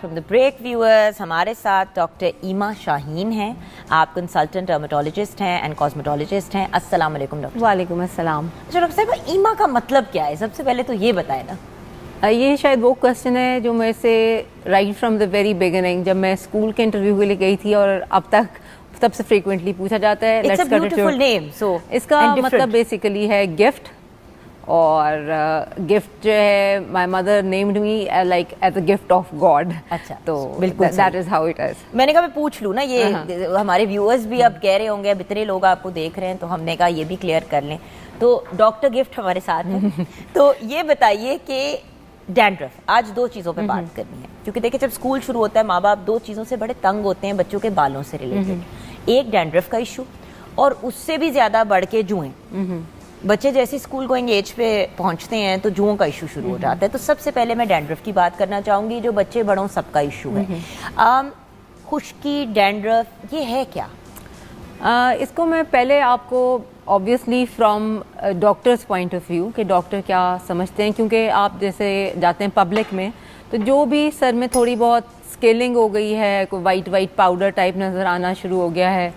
From the break viewers, हमारे साथ doctor ईमा शाहीन हैं। आप कंसल्टेंट डर्मेटोलॉजिस्ट हैं एंड कॉस्मेटोलॉजिस्ट हैं। अस्सलाम वालेकुम डॉक्टर। वालेकुम अस्सलाम। अच्छा डॉक्टर साहब, ईमा का मतलब क्या है? सबसे पहले तो ये बताएं ना। ये शायद वो क्वेश्चन है जो मेरे से right from the very beginning, जब मैं स्कूल के इंटरव्यू के लिए गई थी और अब तक सबसे फ्रीक्वेंटली पूछा जाता है। It's a beautiful name, so इसका मतलब बेसिकली है गिफ्ट, और गिफ्ट जो है my mother named me like as a gift of God. अच्छा, तो बिल्कुल that is how it is. मैंने कहा मैं पूछ लूँ ना, ये हमारे व्यूअर्स भी अब कह रहे होंगे, अब इतने लोग आपको देख रहे हैं, तो हमने कहा ये भी क्लियर कर लें। तो डॉक्टर गिफ्ट हमारे साथ है। तो ये बताइए कि डैंड्रफ, आज दो चीज़ों पे बात करनी है, क्योंकि देखिए जब स्कूल शुरू होता है माँ बाप दो चीज़ों से बड़े तंग होते हैं बच्चों के बालों से रिलेटेड। एक डैंड्रफ का इशू, और उससे भी ज़्यादा बढ़ के जुएं। बच्चे जैसे स्कूल गोइंग एज पे पहुंचते हैं तो जुओं का इशू शुरू हो जाता है। तो सबसे पहले मैं डैंड्रफ की बात करना चाहूँगी, जो बच्चे बड़ों सबका इशू है। खुश्की, डैंड्रफ, ये है क्या? इसको मैं पहले आपको obviously from doctors point of view कि डॉक्टर क्या समझते हैं, क्योंकि आप जैसे जाते हैं पब्लिक में तो जो भी सर में थोड़ी बहुत स्केलिंग हो गई है, कोई वाइट पाउडर टाइप नज़र आना शुरू हो गया है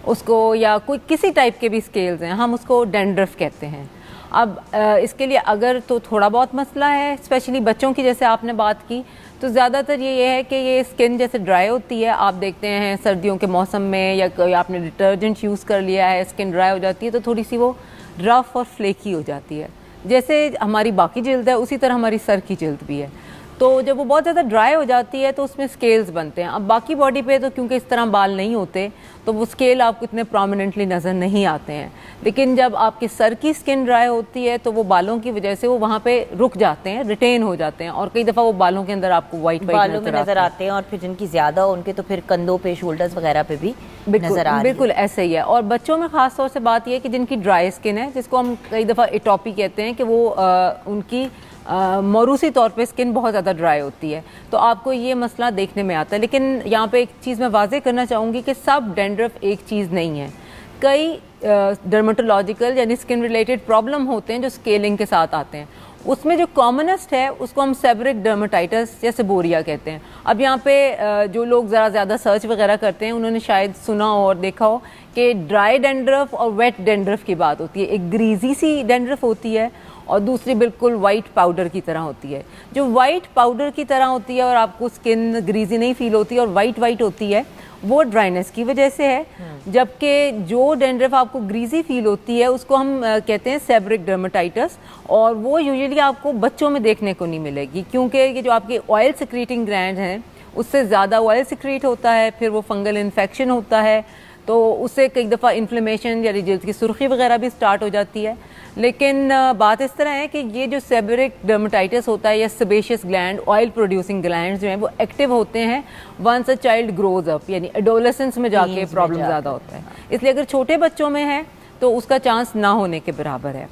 उसको, या कोई किसी टाइप के भी स्केल्स हैं, हम उसको डैंड्रफ कहते हैं। अब इसके लिए अगर तो थोड़ा बहुत मसला है, स्पेशली बच्चों की जैसे आपने बात की, तो ज़्यादातर ये है कि ये स्किन जैसे ड्राई होती है। आप देखते हैं सर्दियों के मौसम में या कोई आपने डिटर्जेंट यूज़ कर लिया है, स्किन ड्राई हो जाती है, तो थोड़ी सी वो रफ और फ्लेकी हो जाती है। जैसे हमारी बाकी जिल्द है उसी तरह हमारी सर की जिल्द भी है। तो जब वो बहुत ज़्यादा ड्राई हो जाती है तो उसमें स्केल्स बनते हैं। अब बाकी बॉडी पे तो क्योंकि इस तरह बाल नहीं होते तो वो स्केल आपको इतने प्रोमिनेंटली नज़र नहीं आते हैं, लेकिन जब आपकी सर की स्किन ड्राई होती है तो वो बालों की वजह से वो वहाँ पे रुक जाते हैं, रिटेन हो जाते हैं, और कई दफ़ा वो बालों के अंदर आपको वाइट बालों में नजर आते हैं। और फिर जिनकी ज़्यादा हो उनके तो फिर कंधों पे, शोल्डर्स वगैरह पे भी नजर आ रही है। बिल्कुल ऐसे ही है। और बच्चों में खास तौर से बात यह है कि जिनकी ड्राई स्किन है, जिसको हम कई दफ़ा एटोपी कहते हैं, कि वो उनकी मौरूसी तौर पे स्किन बहुत ज़्यादा ड्राई होती है, तो आपको ये मसला देखने में आता है। लेकिन यहाँ पे एक चीज़ मैं वाज़ेह करना चाहूँगी कि सब डैंड्रफ एक चीज़ नहीं है। कई डर्मेटोलॉजिकल यानी स्किन रिलेटेड प्रॉब्लम होते हैं जो स्केलिंग के साथ आते हैं। उसमें जो कॉमनेस्ट है उसको हम सेबरिक डर्मेटाइटिस या सेबोरिया कहते हैं। अब यहाँ पे जो लोग ज़्यादा सर्च वगैरह करते हैं उन्होंने शायद सुना हो और देखा हो कि ड्राई डैंड्रफ और वेट डैंड्रफ की बात होती है। एक ग्रीजी सी डैंड्रफ होती है और दूसरी बिल्कुल वाइट पाउडर की तरह होती है। जो वाइट पाउडर की तरह होती है और आपको स्किन ग्रीजी नहीं फील होती और वाइट होती है, वो ड्राइनेस की वजह से है। जबकि जो डैंड्रफ आपको ग्रीजी फील होती है उसको हम कहते हैं सेबरिक डर्मेटाइटिस, और वो यूजुअली आपको बच्चों में देखने को नहीं मिलेगी, क्योंकि ये जो आपके ऑयल सिक्रीटिंग ग्लैंड हैं उससे ज़्यादा ऑयल सिक्रीट होता है, फिर वो फंगल इन्फेक्शन होता है, तो उससे कई दफ़ा इन्फ्लेमेशन या जिल्द की सुर्खी वगैरह भी स्टार्ट हो जाती है। लेकिन बात इस तरह है कि ये जो सेबरिक डर्मेटाइटिस होता है या sebaceous gland, oil producing gland जो हैं वो एक्टिव होते हैं once a child grows up, यानी एडोलेसेंस में जाके प्रॉब्लम ज़्यादा होता है। इसलिए अगर छोटे बच्चों में है तो उसका चांस ना होने के बराबर है।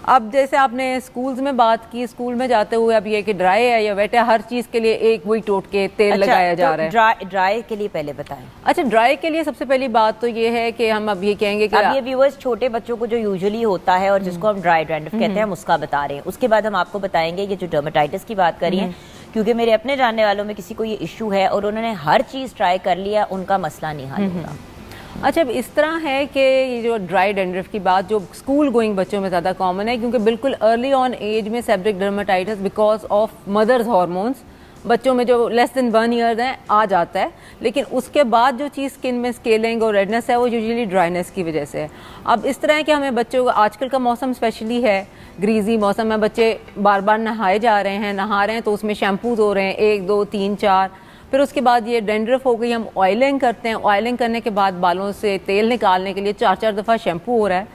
अब जैसे आपने स्कूल्स में बात की, स्कूल में जाते हुए अब ये कि ड्राई है या वेट है, हर चीज़ के लिए एक वही टोटके तेल लगाया जा रहा है। ड्राई के लिए पहले बताएं। अच्छा, ड्राई के लिए सबसे पहली बात तो ये है कि हम अब ये कहेंगे कि अब ये व्यूअर्स छोटे बच्चों को जो यूजुअली होता है और जिसको हम ड्राई डैंड्रफ कहते हैं, हम उसका बता रहे हैं। उसके बाद हम आपको बताएंगे ये जो डर्मेटाइटिस की बात करी है, क्योंकि मेरे अपने जानने वालों में किसी को ये इशू है और उन्होंने हर चीज़ ट्राई कर लिया, उनका मसला नहीं हल होगा। अच्छा, अब इस तरह है कि ये जो ड्राई डैंड्रफ की बात जो स्कूल गोइंग बच्चों में ज़्यादा कॉमन है, क्योंकि बिल्कुल अर्ली ऑन एज में seborrheic dermatitis because of mother's hormones बच्चों में जो लेस देन 1 ईयर हैं आ जाता है। लेकिन उसके बाद जो चीज़ स्किन में स्केलिंग और रेडनेस है वो यूजुअली ड्राइनेस की वजह से है। अब इस तरह है कि हमें बच्चों को, आजकल का मौसम स्पेशली है ग्रीजी मौसम में, बच्चे बार बार नहाए जा रहे हैं, नहा रहे हैं तो उसमें शैम्पूज हो रहे हैं 1 2 3 4, फिर उसके बाद ये डैंड्रफ हो गई, हम ऑयलिंग करते हैं, ऑयलिंग करने के बाद बालों से तेल निकालने के लिए 4 दफ़ा शैम्पू हो रहा है।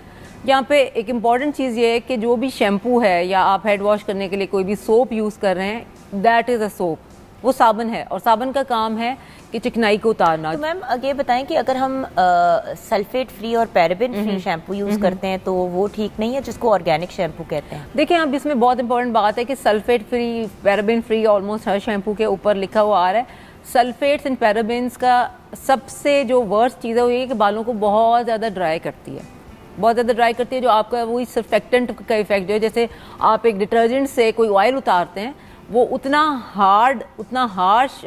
यहाँ पे एक इम्पॉर्टेंट चीज़ ये है कि जो भी शैम्पू है या आप हेड वॉश करने के लिए कोई भी सोप यूज़ कर रहे हैं, दैट इज़ अ सोप, वो साबुन है, और साबुन का काम है कि चिकनाई को उतारना। तो मैम ये बताएं कि अगर हम सल्फेट फ्री और पैराबेन फ्री शैम्पू यूज़ करते हैं तो वो ठीक नहीं है, जिसको ऑर्गेनिक शैम्पू कहते हैं? देखिए, अब इसमें बहुत इंपॉर्टेंट बात है कि sulphate free, paraben free almost हर शैम्पू के ऊपर लिखा हुआ आ रहा है। सल्फेट्स एंड पैराबेन्स का सबसे जो वर्स्ट चीज़ है वो ये कि बालों को बहुत ज़्यादा ड्राई करती है, बहुत ज़्यादा ड्राई करती है। जो आपका वही सर्फेक्टेंट का इफेक्ट जो है, जैसे आप एक डिटर्जेंट से कोई ऑयल उतारते हैं वो उतना हार्ड, उतना हार्श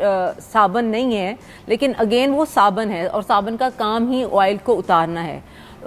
साबन नहीं है, लेकिन अगेन वो साबन है और साबन का काम ही ऑयल को उतारना है।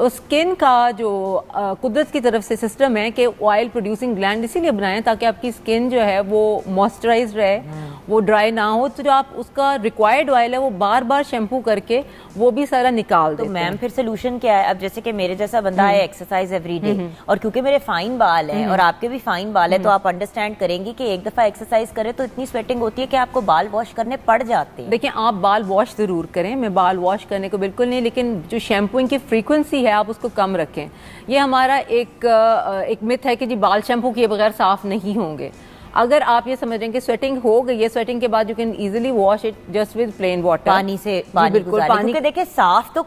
स्किन का जो कुदरत की तरफ से सिस्टम है कि ऑयल प्रोड्यूसिंग ग्लैंड इसीलिए बनाए ताकि आपकी स्किन जो है वो मॉइस्चराइज रहे, वो ड्राई ना हो। तो जो आप उसका रिक्वायर्ड ऑयल है वो बार बार शैम्पू करके वो भी सारा निकाल देते तो मैम फिर सोल्यूशन क्या है? अब जैसे कि मेरे जैसा बंदा है एक्सरसाइज एवरी डे, और क्योंकि मेरे फाइन बाल हैं और आपके भी फाइन बाल है, तो आप अंडरस्टैंड करेंगी कि एक दफा एक्सरसाइज करें तो इतनी स्वेटिंग होती है कि आपको बाल वॉश करने पड़ जाते हैं। देखिए, आप बाल वॉश जरूर करें, मैं बाल वॉश करने को बिल्कुल नहीं, लेकिन जो शैम्पूइंग की फ्रीक्वेंसी है आप उसको कम रखें। ये हमारा एक मिथ है कि जी बाल शैम्पू किए बगैर साफ नहीं होंगे। अगर आप ये समझ रहे हैं कि स्वेटिंग हो गई है, स्वेटिंग के बाद you can easily wash it just with plain water, पानी से, पानी बिल्कुल पानी, क्योंकि देखिए साफ तो